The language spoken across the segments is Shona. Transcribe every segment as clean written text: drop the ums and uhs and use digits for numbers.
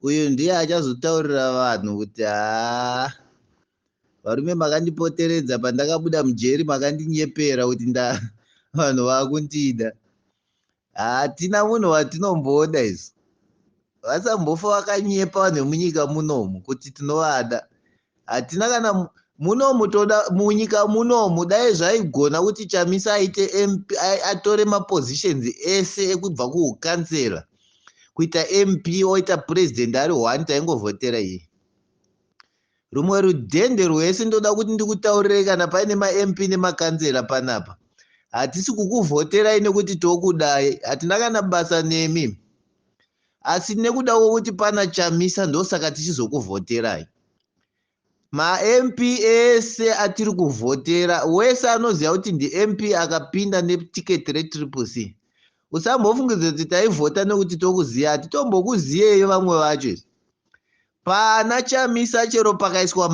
uyu ndiye achazotaurira vanhu kuti varume makandipoteredza pandakabuda mujeri makandinyepera kuti vanhu vakundida. Hatina munhu watinomboda izvo. Vasambofa vakanyepa vanhu vemunyika munomu kuti tinovada. Hatina kana munomu toda munyika munomu dai zvaigona kuti Chamisa aite MP atore mapositions ese ekubva kuhukansela kuita MP oita president ari 1 taingovhotera iye. Rumwe rudhende rwese ndoda kuti ndikutaurire kana paine ma-MP nemakansela panapa. Hatisi kukuvhoterai nekuti tokudai, hatina kana basa nemi. Asi nekuda kwokuti pana Chamisa ndosaka tichizokuvhoterai. Ma-MP ese atiri kuvhotera, wese anoziva kuti ndi-MP akapinda netiketi re-CCC. Usambofungidza kuti taivhota nekuti tokuziya, hatitombokuziyeyo vamwe vacho. Pana Chamisa chero pakaiswa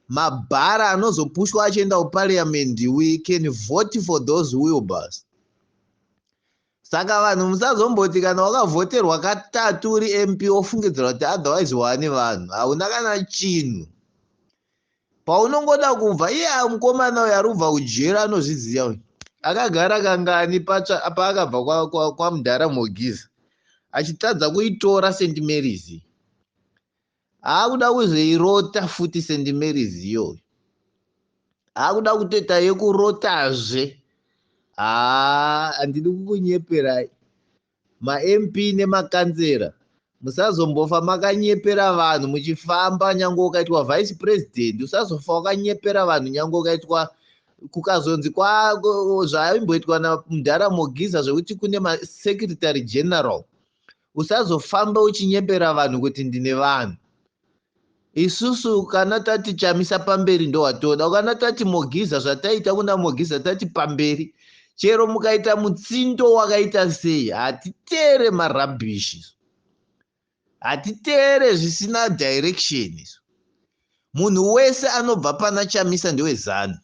mabhara anozopushwa achienda kuparliament, we can vote for those wheelbars. Saka vanhu musazomboti kana wakavhoterwa katatu uri MP ofungidzira kuti otherwise wane vanhu, hauna kana chinhu. Paunongoda kubva mukomana uyu ari kubva kujera anozviziva uyu. Akagara kangani paakabva kwaMudhara Mogiza achitadza kuitora St Mary's. Akuda kuzoirota futi St Mary's iyoyo. Akuda kutoita yekurotazve. Handidi kukunyeperai. Ma-MP nemakansera musazombofa makanyepera vanhu muchifamba nyange ukaitwa vice president. Usazofa wakanyepera vanhu nyange ukaitwa kukazonzi zvaimboitwa naMudhara Mogiza zvekuti kune ma-secretary general. Usazofamba uchinyepera vanhu kuti ndine vanhu. Isusu kana tati Chamisa pamberi ndo watoda, kana tati Mogiza zvataita kuna Mogiza tati pamberi. Chero mukaita mutsindo wakaita sei, hatitere marabhishi. Hatitere zvisina direction. Munhu wese anobva pana Chamisa ndewe ZANU.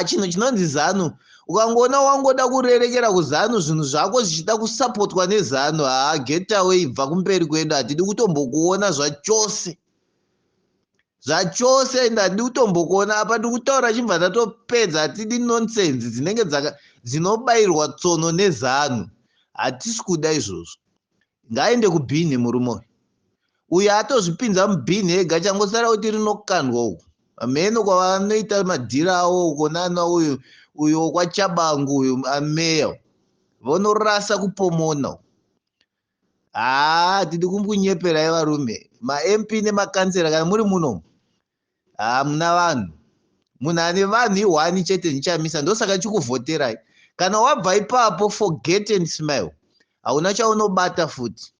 Chinhu chinonzi ZANU, ukangoona wangoda kurerekera kuZANU zvinhu zvako zvichida kusapotwa neZANU, get away, bva kumberi kwedu, hatidi kutombokuona zvachose. Zvachose handidi kutombokuona apa ndikutaura chibva ndatopedza, hatidi nonsense dzinenge dzinobayirwa tsono neZANU. Hatisi kuda izvozvo. Ngaende kubhini murume uyu atozvipinza mubhini ega, changosara kuti rinokandwa uku. Ameno kwavanoita madhira awo uko nana uyo kwaChabangu uyu ameya vonorasa kupomona. Tidi kumkunyeperai varume. Ma-MP nemakansela kana muri munomu, muna vanhu. Munhu ane vanhu i1 chete ndiChamisa, ndosaka chikuvhoterai. Kana wabva ipapo, forget and smile. Hauna chaunobata futi.